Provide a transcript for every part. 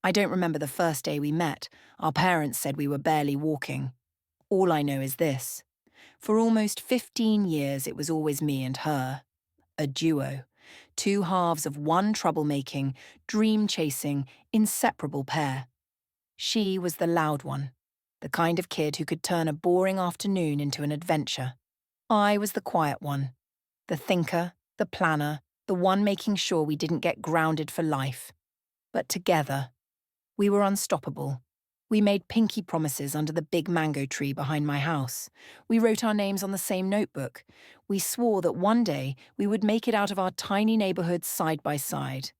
I don't remember the first day we met. Our parents said we were barely walking. All I know is this. For almost 15 years, it was always me and her. A duo. Two halves of one troublemaking, dream-chasing, inseparable pair. She was the loud one, the kind of kid who could turn a boring afternoon into an adventure. I was the quiet one, the thinker, the planner, the one making sure we didn't get grounded for life. But together, we were unstoppable. We made pinky promises under the big mango tree behind my house. We wrote our names on the same notebook. We swore that one day we would make it out of our tiny neighborhood side by side.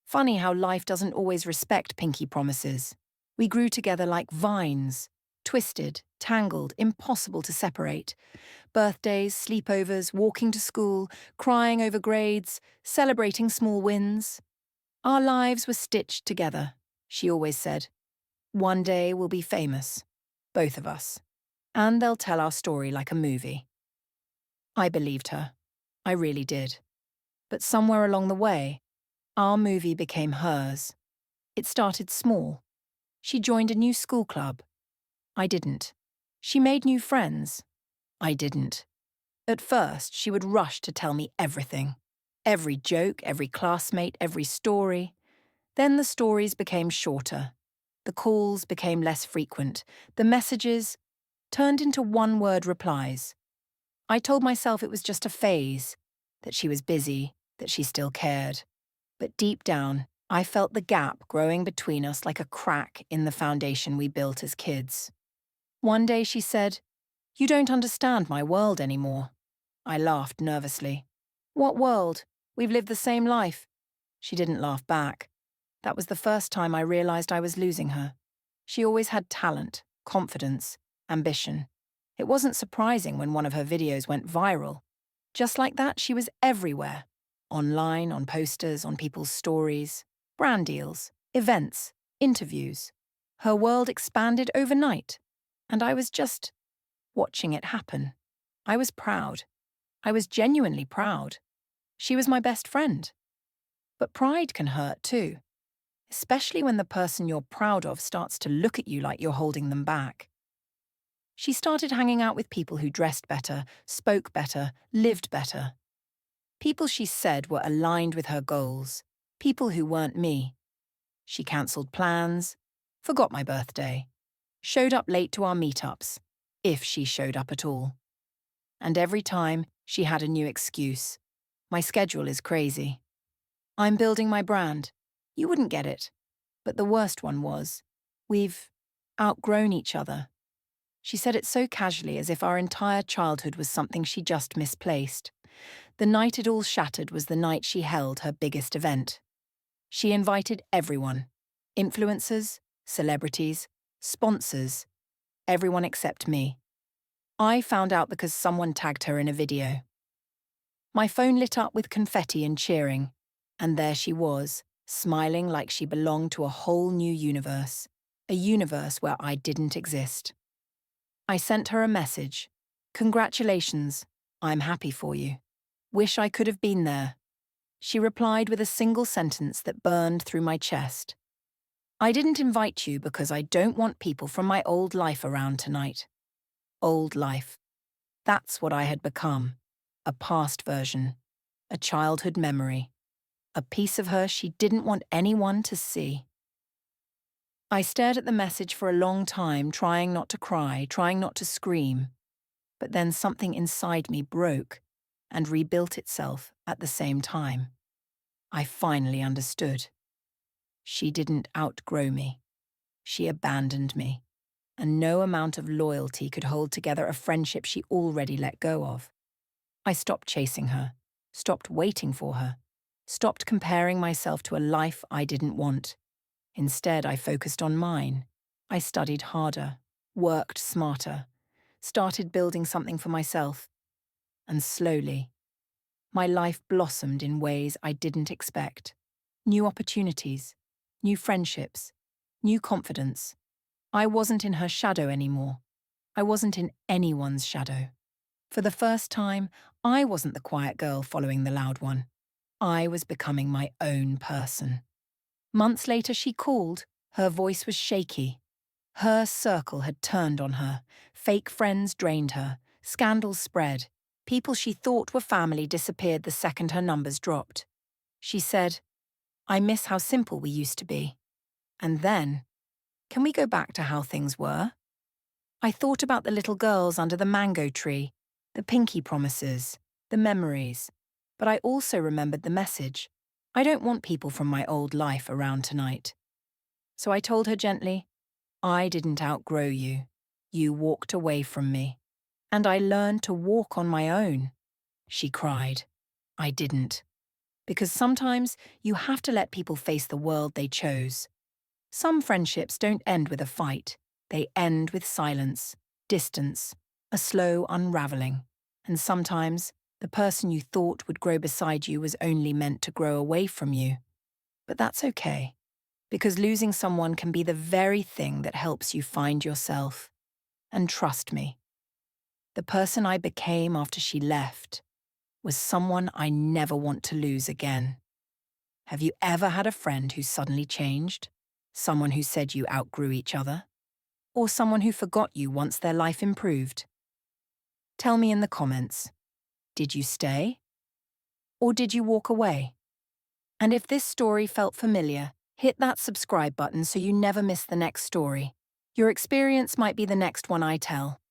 Funny how life doesn't always respect pinky promises. We grew together like vines, twisted, tangled, impossible to separate. Birthdays, sleepovers, walking to school, crying over grades, celebrating small wins. Our lives were stitched together, she always said. One day we'll be famous, both of us, and they'll tell our story like a movie. I believed her. I really did. But somewhere along the way, our movie became hers. It started small. She joined a new school club. I didn't. She made new friends. I didn't. At first, she would rush to tell me everything. Every joke, every classmate, every story. Then the stories became shorter. The calls became less frequent. The messages turned into one-word replies. I told myself it was just a phase, that she was busy, that she still cared. But deep down, I felt the gap growing between us like a crack in the foundation we built as kids. One day she said, "You don't understand my world anymore." I laughed nervously. "What world? We've lived the same life." She didn't laugh back. That was the first time I realized I was losing her. She always had talent, confidence, ambition. It wasn't surprising when one of her videos went viral. Just like that, she was everywhere. Online, on posters, on people's stories, brand deals, events, interviews. Her world expanded overnight, and I was just watching it happen. I was proud. I was genuinely proud. She was my best friend. But pride can hurt too, especially when the person you're proud of starts to look at you like you're holding them back. She started hanging out with people who dressed better, spoke better, lived better. People she said were aligned with her goals, people who weren't me. She cancelled plans, forgot my birthday, showed up late to our meetups, if she showed up at all. And every time, she had a new excuse. My schedule is crazy. I'm building my brand. You wouldn't get it. But the worst one was, we've outgrown each other. She said it so casually as if our entire childhood was something she just misplaced. The night it all shattered was the night she held her biggest event. She invited everyone, influencers, celebrities, sponsors, everyone except me. I found out because someone tagged her in a video. My phone lit up with confetti and cheering, and there she was, smiling like she belonged to a whole new universe, a universe where I didn't exist. I sent her a message. "Congratulations, I'm happy for you. Wish I could have been there." She replied with a single sentence that burned through my chest. "I didn't invite you because I don't want people from my old life around tonight." Old life. That's what I had become. A past version. A childhood memory. A piece of her she didn't want anyone to see. I stared at the message for a long time, trying not to cry, trying not to scream. But then something inside me broke and rebuilt itself at the same time. I finally understood. She didn't outgrow me. She abandoned me. And no amount of loyalty could hold together a friendship she already let go of. I stopped chasing her, stopped waiting for her, stopped comparing myself to a life I didn't want. Instead, I focused on mine. I studied harder, worked smarter, started building something for myself. And slowly, my life blossomed in ways I didn't expect. New opportunities, new friendships, new confidence. I wasn't in her shadow anymore. I wasn't in anyone's shadow. For the first time, I wasn't the quiet girl following the loud one. I was becoming my own person. Months later, she called. Her voice was shaky. Her circle had turned on her. Fake friends drained her. Scandals spread. People she thought were family disappeared the second her numbers dropped. She said, "I miss how simple we used to be." And then, "Can we go back to how things were?" I thought about the little girls under the mango tree, the pinky promises, the memories. But I also remembered the message. I don't want people from my old life around tonight. So I told her gently, "I didn't outgrow you. You walked away from me. And I learned to walk on my own." She cried. I didn't. Because sometimes you have to let people face the world they chose. Some friendships don't end with a fight. They end with silence, distance, a slow unraveling. And sometimes the person you thought would grow beside you was only meant to grow away from you. But that's okay, because losing someone can be the very thing that helps you find yourself. And trust me, the person I became after she left was someone I never want to lose again. Have you ever had a friend who suddenly changed? Someone who said you outgrew each other? Or someone who forgot you once their life improved? Tell me in the comments, did you stay? Or did you walk away? And if this story felt familiar, hit that subscribe button so you never miss the next story. Your experience might be the next one I tell.